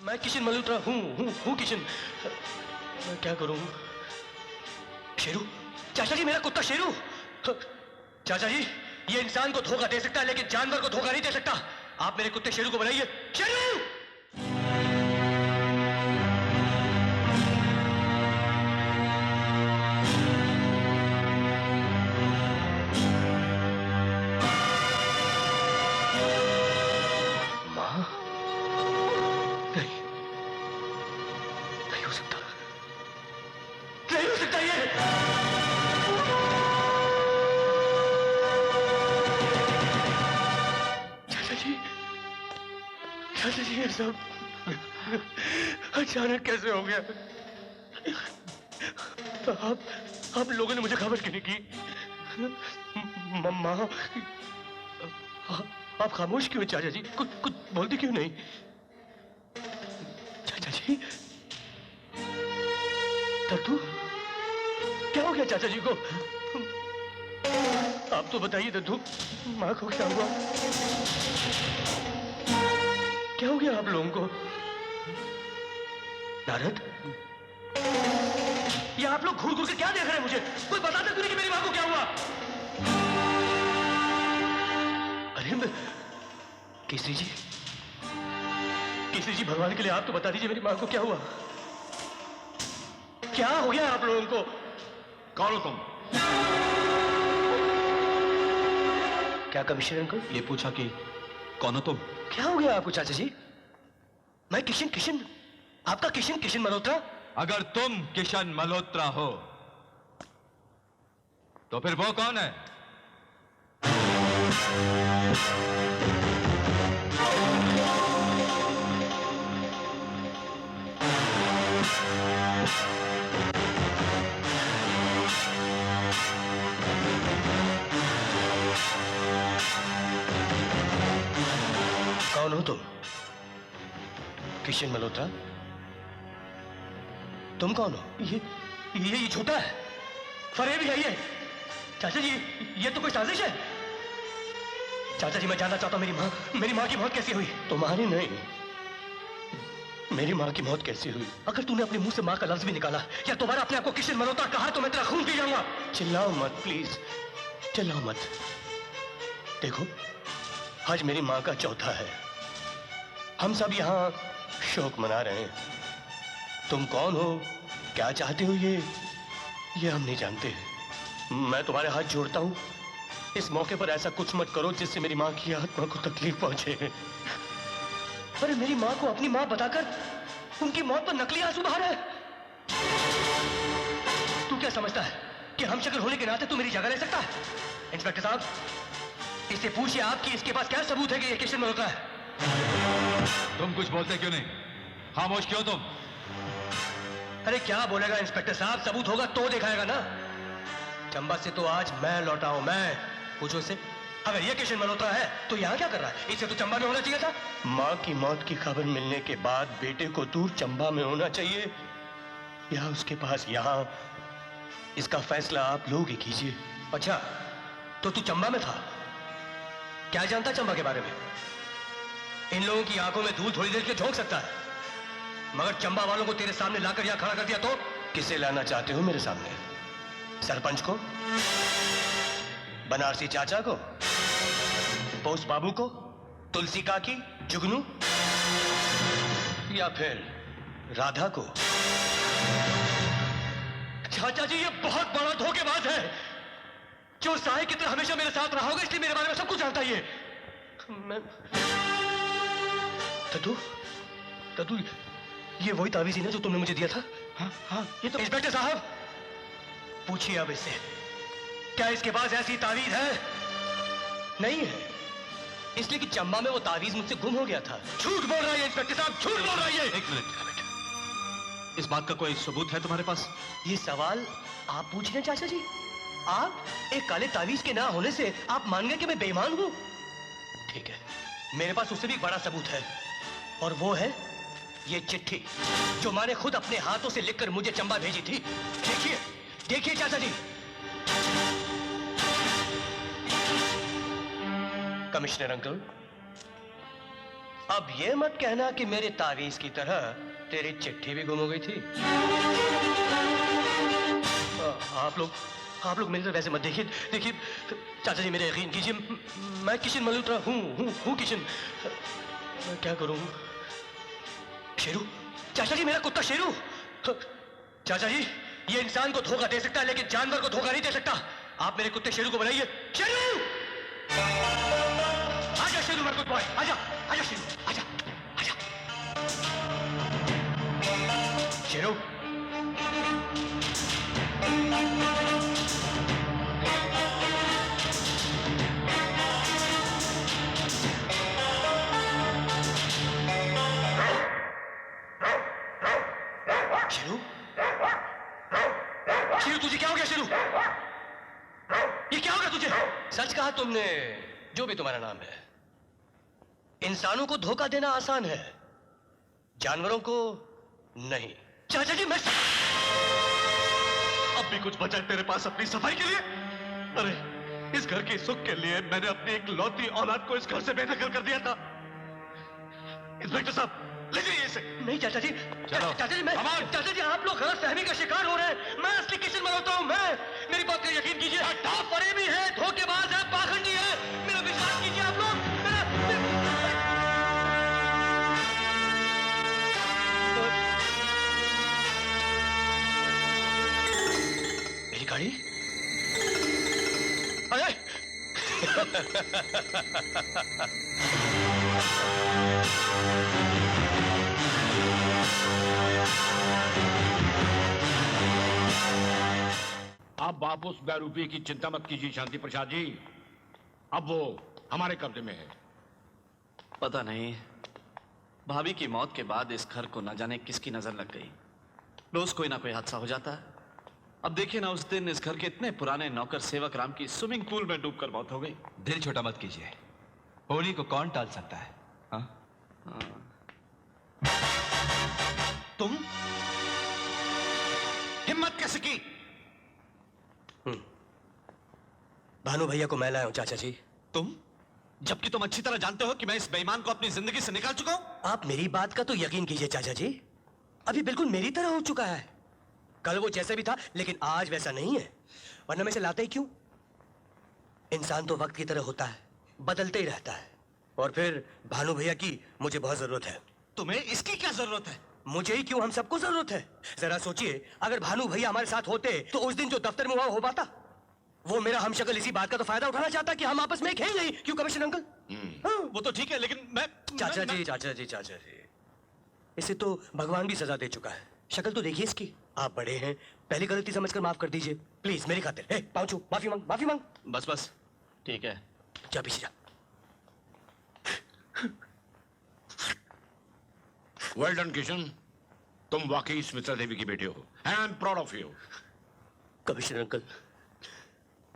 मैं किशन मल्होत्रा हूँ किशन। मैं क्या करूँ? शेरू, चाचा जी, मेरा कुत्ता शेरू। चाचा जी, ये इंसान को धोखा दे सकता है लेकिन जानवर को धोखा नहीं दे सकता। आप मेरे कुत्ते शेरू को बनाइए। शेरू! माँ? नहीं, नहीं हो सकता, नहीं हो सकता ये। चाचा जी, ये सब अचानक कैसे हो गया? आप लोगों ने मुझे खबर क्यों नहीं की? माँ, आप खामोश क्यों हैं चाचा जी? कुछ बोलते क्यों नहीं? चाचा जी, दद्दू, क्या हो गया चाचा जी को? आप तो बताइए दद्दू, माँ को क्या हुआ? क्या हो गया आप लोगों को? नारद, ये आप लोग घूर घूर के क्या देख रहे हैं मुझे? कोई बताता क्यों नहीं कि मेरी माँ को क्या हुआ? अरे केसरी जी, भगवान के लिए आप तो बता दीजिए मेरी माँ को क्या हुआ? क्या हो गया आप लोगों को? कौन हो तुम? क्या कमिश्नर अंकल? ये पूछा कि कौन हो तुम? क्या हो गया आपको चाचा जी? मैं किशन, आपका किशन मल्होत्रा। अगर तुम किशन मल्होत्रा हो तो फिर वो कौन है? कौन हो तुम? किशन मल्होत्रा, तुम कौन हो? ये झूठा है, फरेब है ये। चाचा जी, ये तो कोई साजिश है। चाचा जी, मैं जानना चाहता हूं मेरी माँ की मौत कैसे हुई? तुम्हारी नहीं, मेरी माँ की मौत कैसे हुई? अगर तूने अपने मुंह से माँ का लफ्ज भी निकाला या दोबारा अपने आप को किशन मल्होत्रा कहा तो मैं तेरा खून पी जाऊंगा। चिल्लाओ मत प्लीज, चिल्लाओ मत। देखो, आज मेरी माँ का चौथा है। हम सब यहाँ शोक मना रहे हैं। तुम कौन हो, क्या चाहते हो, ये हम नहीं जानते। मैं तुम्हारे हाथ जोड़ता हूं, इस मौके पर ऐसा कुछ मत करो जिससे मेरी माँ की आत्मा को तकलीफ पहुंचे। अरे मेरी माँ को अपनी माँ बताकर उनकी मौत पर नकली आंसू बहा रहा है। तू क्या समझता है कि हम शक्ल होने के नाते तू मेरी जगह ले सकता है? इंस्पेक्टर साहब, इससे पूछिए आप कि इसके पास क्या सबूत है कि ये किशन मल्होत्रा है। तुम कुछ बोलते क्यों नहीं? खामोश क्यों तुम? अरे क्या बोलेगा इंस्पेक्टर साहब, सबूत होगा तो दिखाएगा ना। चंबा से तो आज मैं लौटा हूं, मैं। पूछो इससे, अगर ये किशन मल्होत्रा है तो यहां क्या कर रहा है? इसे तो चंबा में होना चाहिए था। माँ की मौत की खबर मिलने के बाद बेटे को दूर चंबा में होना चाहिए या उसके पास यहां, इसका फैसला आप लोग ही कीजिए। अच्छा, तो तू चंबा में था? क्या जानता चंबा के बारे में? इन लोगों की आंखों में धूल थोड़ी देर के झोंक सकता है, मगर चंबा वालों को तेरे सामने लाकर यहां खड़ा कर दिया तो? किसे लाना चाहते हो मेरे सामने? सरपंच को, बनारसी चाचा को, पोस्ट बाबू को, तुलसी काकी, जुगनू, या फिर राधा को? चाचा जी, ये बहुत बड़ा धोखेबाज है जो साहे की तरह हमेशा मेरे साथ रहा होगा, इसलिए मेरे बारे में सब कुछ जानता ही है। मैं तू ये वही तावीज ही ना जो तुमने मुझे दिया था? हाँ, ये तो। इंस्पेक्टर साहब, पूछिए अब इससे, क्या इसके पास ऐसी तावीज है? नहीं है, इसलिए कि चंबा में वो तावीज मुझसे गुम हो गया था। झूठ बोल रहा है इंस्पेक्टर साहब, झूठ बोल रहा है। एक मिनट, इस बात का कोई सबूत है तुम्हारे पास? ये सवाल आप पूछ रहे हैं चाचा जी? आप एक काले तावीज के ना होने से आप मान गए कि मैं बेईमान हूं? ठीक है, मेरे पास उससे भी बड़ा सबूत है, और वो है ये चिट्ठी जो माँ ने खुद अपने हाथों से लिखकर मुझे चंबा भेजी थी। देखिए, देखिए चाचा जी। कमिश्नर अंकल, अब ये मत कहना कि मेरे तावीज की तरह तेरी चिट्ठी भी गुम हो गई थी। आप लोग मेरी तरफ वैसे मत देखिए। देखिए चाचा जी, मेरे यकीन कीजिए, मैं किशन मल्होत्रा हूँ किशन। मैं क्या करूँ? शेरू, चाचा जी, मेरा कुत्ता शेरू। चाचा जी, ये इंसान को धोखा दे सकता है लेकिन जानवर को धोखा नहीं दे सकता। आप मेरे कुत्ते शेरू को बनाइए। शेरू, आजा शेरू, मेरा कुत्ता है, आजा आजा शेरू, आजा आजा शेरू। शेरू, शेरू, तुझे क्या हो गया? शेरू, ये क्या हो गया तुझे? सच कहा तुमने, जो भी तुम्हारा नाम है। इंसानों को धोखा देना आसान है, जानवरों को नहीं। चाचा जी, मैं अब भी कुछ बचा है तेरे पास अपनी सफाई के लिए? अरे इस घर के सुख के लिए मैंने अपनी एक लौती औलाद को इस घर से बेदखल कर दिया था। इंस्पेक्टर साहब, ले जाइए इसे। नहीं चाचा जी, चलो। चाचा जी, चाचा जी, आप लोग गलतफहमी का शिकार हो रहे हैं। मैं असली किशन मल्होत्रा हूं। मैं, मेरी बात का यकीन कीजिए। आप फरेबी है, धोखेबाज है, पाखंडी है। मेरा विश्वास कीजिए आप लोग। मेरी गाड़ी? अरे अब आप उस बैरूपी की चिंता मत कीजिए शांति प्रसाद जी, अब वो हमारे कब्जे में है। पता नहीं, भाभी की मौत के बाद इस घर को न जाने किसकी नजर लग गई। रोज कोई ना कोई हादसा हो जाता है। अब देखिए ना, उस दिन इस घर के इतने पुराने नौकर सेवक राम की स्विमिंग पूल में डूबकर मौत हो गई। दिल छोटा मत कीजिए, होली को कौन टाल सकता है? हाँ? तुम हिम्मत कैसे की? भानु भैया को मैं लाया हूं चाचा जी। तुम, जबकि तुम अच्छी तरह जानते हो कि मैं इस बेईमान को अपनी जिंदगी से निकाल चुका हूं। आप मेरी बात का तो यकीन कीजिए चाचा जी, अभी बिल्कुल मेरी तरह हो चुका है। कल वो जैसे भी था लेकिन आज वैसा नहीं है, वरना मैं इसे लाता ही क्यों? इंसान तो वक्त की तरह होता है, बदलते ही रहता है। और फिर भानु भैया की मुझे बहुत जरूरत है। तुम्हें इसकी क्या जरूरत है? मुझे ही क्यों, हम सबको जरूरत है। जरा सोचिए, अगर भानु भैया हमारे साथ होते तो उस दिन जो दफ्तर में हुआ हो पाता। वो मेरा हमशक्ल इसी बात का तो फायदा उठाना चाहता कि हम आपस में एक हैं ही नहीं। क्यों कमिश्नर अंकल? हाँ। वो तो ठीक है, लेकिन मैं चाचा जी, इसे तो भगवान भी सजा दे चुका है। शक्ल तो देखिए इसकी। आप बड़े हैं, पहली गलती समझकर माफ कर दीजिए प्लीज, मेरी खातिर। पाँव छू, माफी मांग, माफी मांग। बस ठीक है। जा पीछे जा। वेल डन किशन, तुम वाकई स्मिता देवी की बेटे हो। I am proud of you. Commissioner uncle,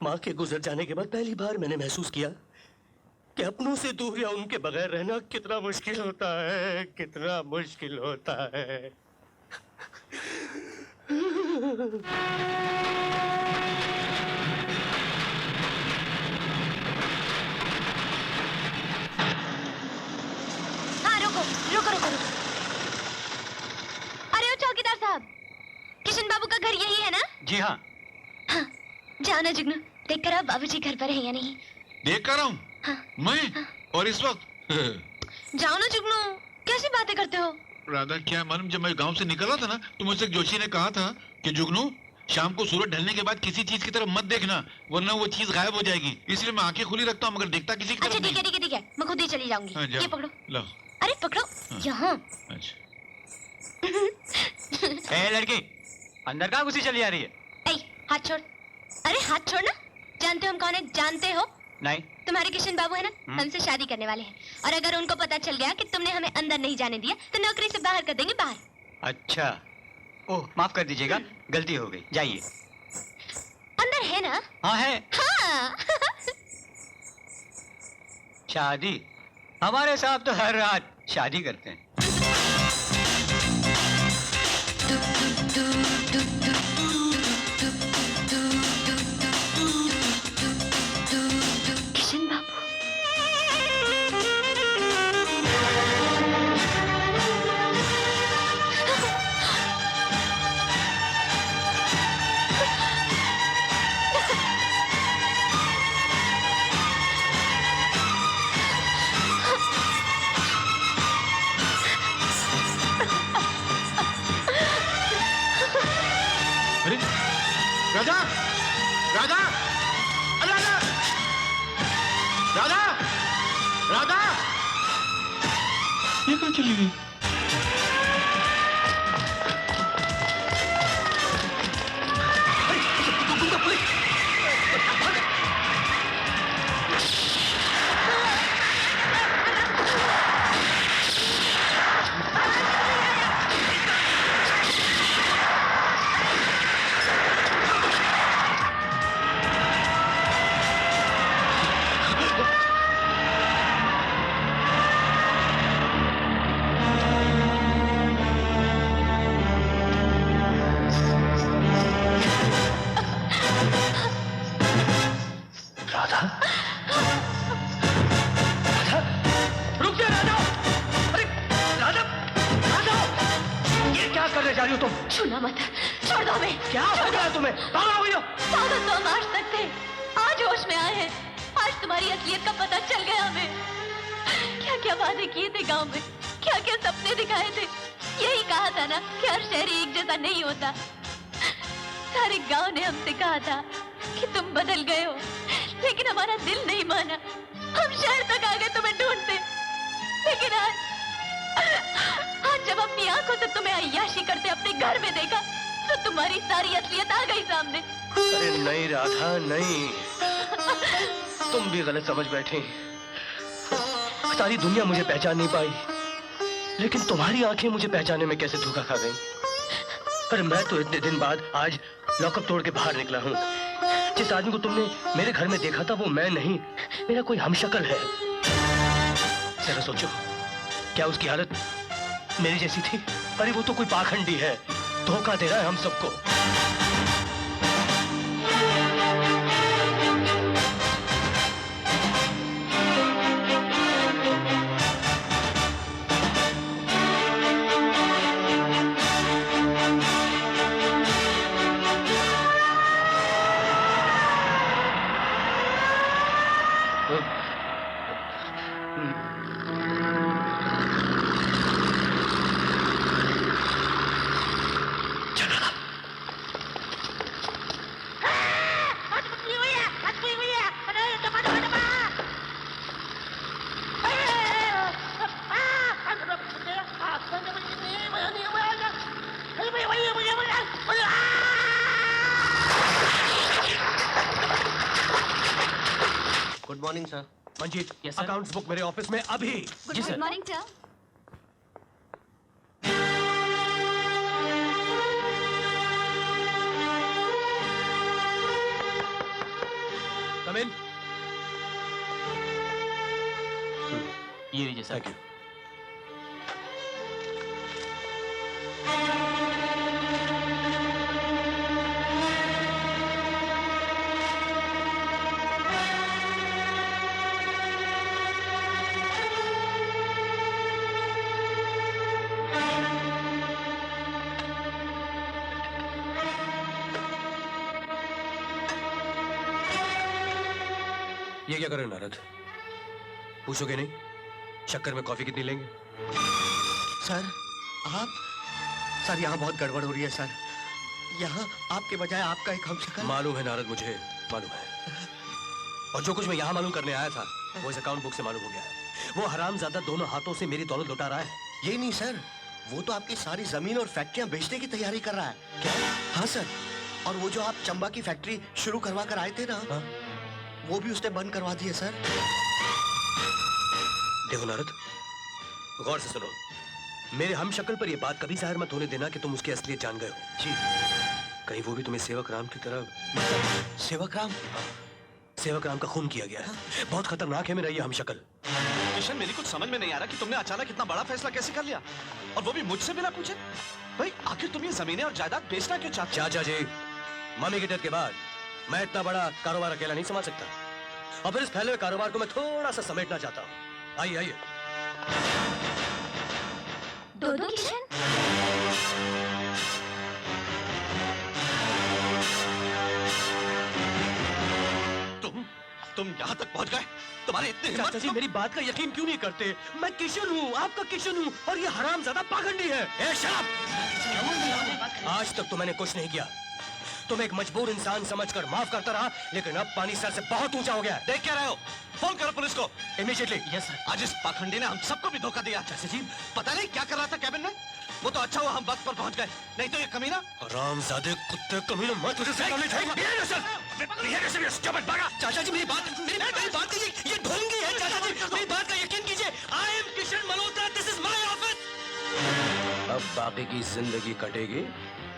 माँ के गुजर जाने के बाद पहली बार मैंने महसूस किया कि अपनों से दूर या उनके बगैर रहना कितना मुश्किल होता है, कितना मुश्किल होता है। हाँ, रुको रुको रुको रुको। अरे ओ चौकीदार साहब, किशन बाबू का घर यही है ना? जी हाँ। हाँ, जाओ ना जुगनू, देख कर आओ बाबूजी घर पर है या नहीं। देख कर हूँ। हाँ। मैं? और इस वक्त? जाओ ना जुगनू, कैसी बातें करते हो? राधा, क्या मालूम, जब मैं गांव से निकला था ना तो मुझसे जोशी ने कहा था कि जुगनू, शाम को सूरज ढलने के बाद किसी चीज की तरफ मत देखना, वरना वो चीज गायब हो जाएगी। इसलिए मैं आंखें खुली रखता हूँ, मगर देखता किसी की अच्छा तरफ ठीक है नहीं। ठीक है ठीक है, मैं खुद ही चली जाऊंगी। हाँ, जाओ। ये पकड़ो। लो। अरे पकड़ो। हाँ। यहाँ। अच्छा। ए लड़की, अंदर कहाँ घुसी चली आ रही है? हाथ छोड़। अरे हाथ छोड़ ना। जानते हो हम कौन है? जानते हो? नहीं। तुम्हारे किशन बाबू है ना, हमसे शादी करने वाले हैं। और अगर उनको पता चल गया कि तुमने हमें अंदर नहीं जाने दिया तो नौकरी से बाहर कर देंगे, बाहर। अच्छा, ओह माफ कर दीजिएगा, गलती हो गई, जाइए। अंदर है ना? हाँ है। हाँ। शादी? हमारे साहब तो हर रात शादी करते हैं। किशन बाबू। ये कहाँ चली गई? राधा? राधा? रुक जा राधा! अरे राधा! राधा! ये क्या करने जा रही हो तुम? छूना मत, छोड़ दो हमें। क्या हो गया तुम्हें? पागल हो गई हो? पागल तो हम आज तक थे, आज होश में आए हैं। आज तुम्हारी असलियत का पता चल गया हमें। क्या क्या वादे किए थे गांव में, क्या क्या सपने दिखाए थे। यही कहा था ना कि हर शहरी एक जैसा नहीं होता। सारे गांव ने हमसे कहा था कि तुम बदल गए हो, लेकिन हमारा दिल नहीं माना। हम शहर तक आ गए तुम्हें ढूंढते, लेकिन आज जब अपनी आंखों से तुम्हें अय्याशी करते अपने घर में देखा, तो तुम्हारी सारी असलियत आ गई सामने। अरे नहीं राधा, नहीं। तुम भी गलत समझ बैठी। सारी दुनिया मुझे पहचान नहीं पाई, लेकिन तुम्हारी आंखें मुझे पहचानने में कैसे धोखा खा गई। पर मैं तो इतने दिन बाद आज लॉकअप तोड़ के बाहर निकला हूँ। जिस आदमी को तुमने मेरे घर में देखा था वो मैं नहीं, मेरा कोई हमशक्ल है। जरा सोचो, क्या उसकी हालत मेरी जैसी थी? अरे वो तो कोई पाखंडी है, धोखा दे रहा है हम सबको। Good morning sir. Manjeet, accounts book मेरे ऑफिस में अभी। Good morning sir. Come in. ये लीजिए सर। Thank you. ये क्या कर रहे हो नारद? पूछोगे नहीं शक्कर में कॉफी कितनी लेंगे? सर आप सर यहाँ बहुत गड़बड़ हो रही है सर। यहाँ आपके बजाय आपका एक हमशक्ल। मालूम है नारद, मुझे मालूम है। और जो कुछ मैं यहाँ मालूम करने आया था वो इस अकाउंट बुक से मालूम हो गया है। वो हरामजादा दोनों हाथों से मेरी दौलत लुटा रहा है। ये नहीं सर, वो तो आपकी सारी जमीन और फैक्ट्रियां बेचने की तैयारी कर रहा है। क्या? हाँ सर। और वो जो आप चंबा की फैक्ट्री शुरू करवा कर आए थे ना, हाँ? वो भी उसने बंद करवा दी है सर। देखो नारद, गौर से सुनो। मेरे हमशक्ल पर यह बात कभी जाहिर मत होने देना कि तुम उसकी असलियत जान गए हो। जी। कहीं वो भी तुम्हें सेवक राम की तरह। सेवक राम? सेवक राम का खून किया गया है। बहुत खतरनाक है मेरा ये हमशक्ल। किशन, मेरी कुछ समझ में नहीं आ रहा कि तुमने अचानक इतना बड़ा फैसला कैसे कर लिया, और वो भी मुझसे बिना पूछे। भाई आखिर तुम ये जमीनें और जायदाद बेचना क्यों चाहते हो? चाचा जी, मम्मी के डेथ के बाद मैं इतना बड़ा कारोबार अकेला नहीं संभाल सकता, और फिर इस फैले हुए कारोबार को मैं थोड़ा सा समेटना चाहता हूँ। आइए आइए। दो किशन। तुम यहाँ तक पहुँच गए? तुम्हारे इतने हिम्मत? चाचा जी, मेरी बात का यकीन क्यों नहीं करते? मैं किशन हूँ, आपका किशन हूँ, और ये हरामजादा पाखंडी है। ए शराब! आज तक तो मैंने कुछ नहीं किया, तुम एक मजबूर इंसान समझकर माफ करता रहा, लेकिन अब पानी सर से बहुत ऊंचा हो गया है। देख क्या रहे हो? फोन करो पुलिस को इमीडिएटली। Yes sir. आज इस पाखंडी ने हम सबको भी धोखा दिया। जैसे जी पता नहीं क्या कर रहा था कैबिन में। वो तो अच्छा हुआ हम वक्त पर पहुंच गए, नहीं तो ये कमीना। हरामजादे कुत्ते कमीने, मैं तुझे सिखाने चाचा जी मेरी बात ये ढोंगी है। चाचा जी मेरी बात का यकीन कीजिए। I am Kishan Malhotra, this is my office. अब बाकी की जिंदगी कटेगी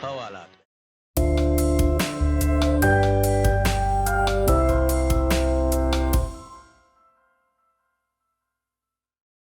हवालात